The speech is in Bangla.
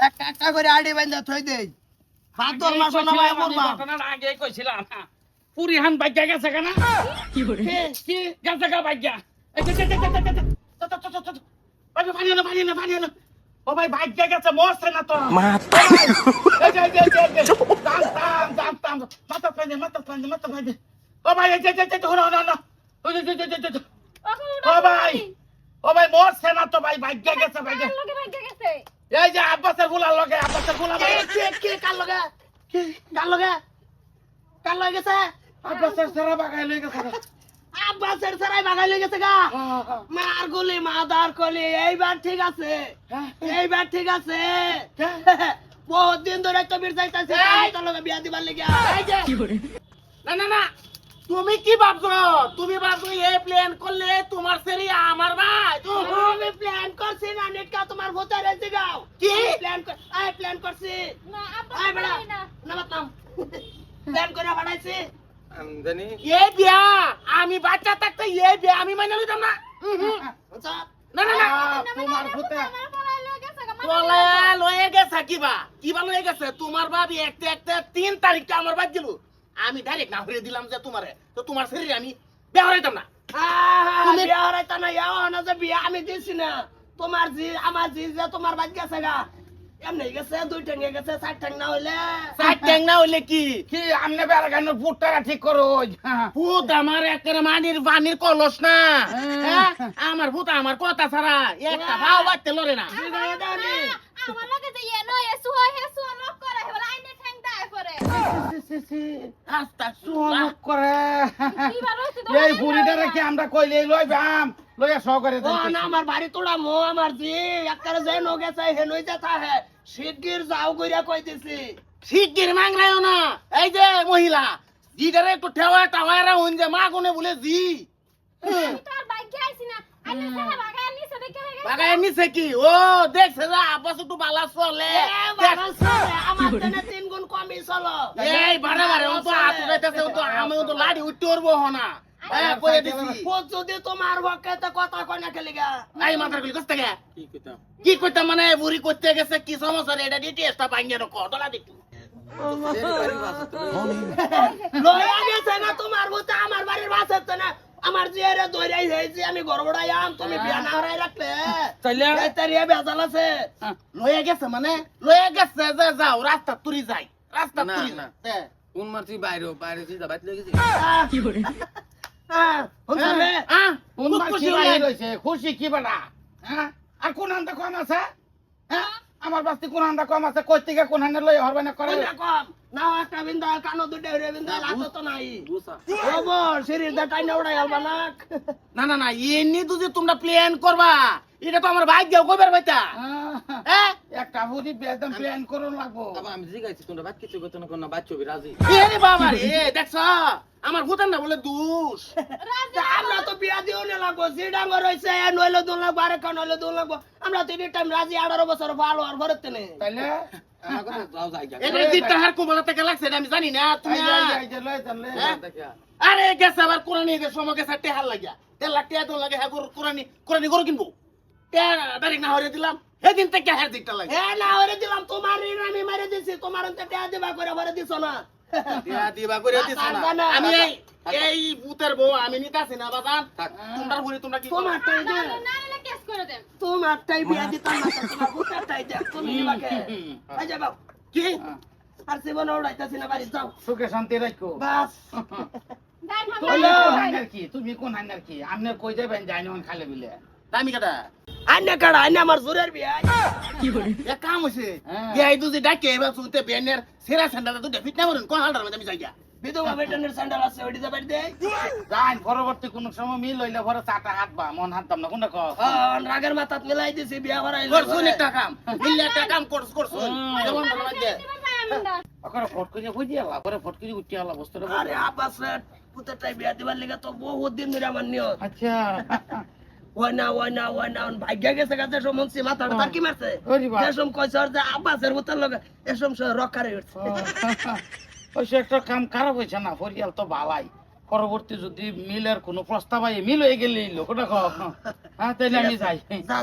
একটা করে আড়ি বান্ধা থই দেই ভাদর মাস না ভাই মরবা ঘটনার আগে কইছিলাম পুরি হান বাইগা গেছে কেন কি করে কি গেছে গা বাইগা ভাই পানি না ও ভাই বাইগা গেছে মরছে না তো মাথা জানতাম মাথা পানি ও ভাই ও ভাই মরছে না তো ভাই বাইগা গেছে বাইগা এই যে আব্বাসের গুলা লগে কে কাল লগা গেছে আব্বাসের সারা বাগাই লই গেছে আব্বাসের সারাই বাগাই লই গেছে গা মার গুলি মাদার কলি এইবার ঠিক আছে বহুত দিন ধরে তো বীর যাইতাছে তার লগে বিয়া দিবার লাগিয়া না তুমি কি ভাবছো এই প্ল্যান করলে তোমার ছেলে আমার ভাই আমি প্ল্যান করছি না নেটকা তোমার ভোটার এসে গাও কি প্ল্যান করছি না আই আপা বড়া না না বাতাম প্ল্যান করে বানাইছি আমদানি এই বিয়া আমি বাচ্চা থাকতে এই বিয়া আমি মাইনা লইতাম না আচ্ছা না তোমার ভূতে আমার পড়াই লয়ে গেছে বলে লয়ে গেছে কিবা লয়ে গেছে তোমার ভাবি একটা 3 তারিখটা আমার বাদ দিল আমি ডাইরেক্ট না হয়ে দিলাম যে তোমারে তো তোমার শরীরে আমি বিয়া হইতাম না তুমি বিয়া হরাইতা না ইয়াও না যে বিয়া আমি দিছি না তোমার জি আমার জি যে তোমার বাদ গেছে গা এমনি গেছে 2 ঠ্যাঙ্গে গেছে 4 ঠ্যাং না হইলে 7 ট্যাং না হইলে কি আমনে বেলা গান ফুটটা ঠিক করো ভূত আমার একটা পানির কলস না হ্যাঁ আমার ভূত আমার কথা ছাড়া একটা ভাও বাড়তে লরে না আমার লগে যে এনো এসু হয় হেসু নক করে বলে আইনে ঠ্যাং দায় পরে আস্তা সুহাগ করে কি বার হইছে এই বুড়িটারে কি আমরা কইলে লইবাম লইয়া সহকারে ও না আমার বাড়ি তোড়া মো আমার জি একবারে যে নো গেছে হেনই যেতা হে শিগগির যাও কইরা কইতেছি শিগগির মাংরায়ও না এই যে মহিলা জিটারে একটু ঠেওয়া টাওয়ারা হইন যে মা কোনে বলে জি তোর বাইক আইছি না আইনে সারা বাগান নিছে দেখে হে বাগায় নিছে কি ও দেখছে যে আব্বাস একটু বালা চলে আমার জন্য 3 গুণ কমই চলো এই বারে ও তো হাত উঠাইতেছে ও তো আমি তো লাড়ি উঠতে পারবো না হ্যাঁ কইয়া দিছি ও যদি তোমার পক্ষে তো কথা কই না খেলিগা এই মাথার গুলি কষ্ট গে কি কইতাম কি কইতাম মানে বুড়ি করতে গেছে কি সমস্যা রে এটা ডিটেইলসটা ভাঙিয়ে রাখো দলা দেখু লয়া গেছে না তোমার মতো আমার বাড়ির বাসাতে না আমার জিয়ারে দইরাই হইছে আমি গড়বড়াই আম তুমি বিয়া না হরাই রাখলে তাইলে এতারিয়া বেজাল আছে লয়ে গেছে মানে লয়ে গেছে যে যাও রাস্তা তুরি যাই রাস্তা না, তুরি না। না কোন মারছি বাইরে সিধা বাইরে লই গেছি কি করে হুনলে কোন খুশি হইছে খুশি কি বড়া হ্যাঁ আর কোন আন্দা কম আছে হ্যাঁ আমার বাস্তি কোন আন্দা কম আছে কই থেকে কোন আন্দা লই হরবানা করে কম না একটা বিন্দা কানো দুটে হইরে বিন্দা লাতো তো নাই বুসা ও বল শরীর দা টাইনা উড়াই আলবা না না এমনি তো যে তোমরা প্ল্যান করবা এটা তো আমার ভাগ্য কইবার বাইতা হ্যাঁ একটা বুড়ি একদম প্ল্যান করন লাগবো বাবা আমি জিগাইছি তোমরা বাদ কিছু কইতো না কোন বাচ্চা বি রাজি এরে বাবা রে দেখছ আমার ভূতান না বলে দোষ আমরা তো বিয়া দিও না লাগবো যে ডাঙ্গর হইছে নইলে দোল লাগবো আরে কান নইলে দোল লাগবো আমরা তো এই টাইম রাজি 18 বছর ভালো আর ভরতে নেই তাইলে আমার কথা যাও যাই গা এবারে জিতটা হার কোমলা থেকে লাগছে আমি জানি না তুমি আরে গেছে আবার কোরআনি এর সময় গেছে টেহার লাগিয়া 1 লাখ টাকা তো লাগে হ্যাঁ কোরআনি গরু কিনবো ডাইরেক্ট না হরে দিলাম সেদিন থেকে হ্যাঁ দিকটা লাগে এ না হরে দিলাম তোমার ঋণ আমি মেরে দিছি তোমার অন্তে টাকা দিবা করে ভরে দিছো না দিবা করে দিছ না আমি এই ভূতের বউ আমি নিতাছি না বাজান তোমরা বুড়ি তোমরা কি তোমারটাই দে না নিলে কেস করে দেন তোমারটাই বিয়া দিতাম না তোমার ভূতেরটাই দে তুমি নিবাকে আই যাও কি আর জীবন উড়াইতাছি না বাড়ি যাও সুখে শান্তি রাখো বাস দান তুমি কোন হাঙ্গার কি আমনে কই যাবেন যাইনি অন খালে বিলে দামি কাটা আন্না কাড়া আন্না আমার জোরের বিয়া কি করে এক কাম হইছে এই দুজি ডাকে এবার সুতে বেনের সেরা স্যান্ডাল দুটো ফিট না করুন কোন হালটার মধ্যে আমি যাইয়া বিধবা বেটনের স্যান্ডেল আছে ওইটি যাবার দে যাই পরবর্তী কোন সময় মিল হইলে পরে চাটা হাত বা মন হাততাম না কোনটা কও রাগের মাথাত মিলাই দিছি বিয়া করাইলো করছুন একটা কাম মিললে একটা কাম করছুন যেমন ভালো লাগে না ওকরে ফট করে বুঝি আলা পরে ফট করে উঠি আলা বস্তুটা আরে আব্বাস রে পুতেরটাই বিয়া দিবার লাগা তো বহুত দিন ধরে আমার নিয়ত আচ্ছা ওই না ভাগ্য গেছে গাছে সমনসি মাথা তার কি মারছে ওরে বাপ এসম কইছে যে আব্বাসের পুতের লগে এসম রক্ষারে উঠছে ওই একটা কাম খারাপ হইছে না ফরিয়াল তো ভালাই পরবর্তী যদি মিলের কোনো প্রস্তাব আই মিল হয়ে গেলে লোকটা কও হ্যাঁ তাইলে আমি যাই যা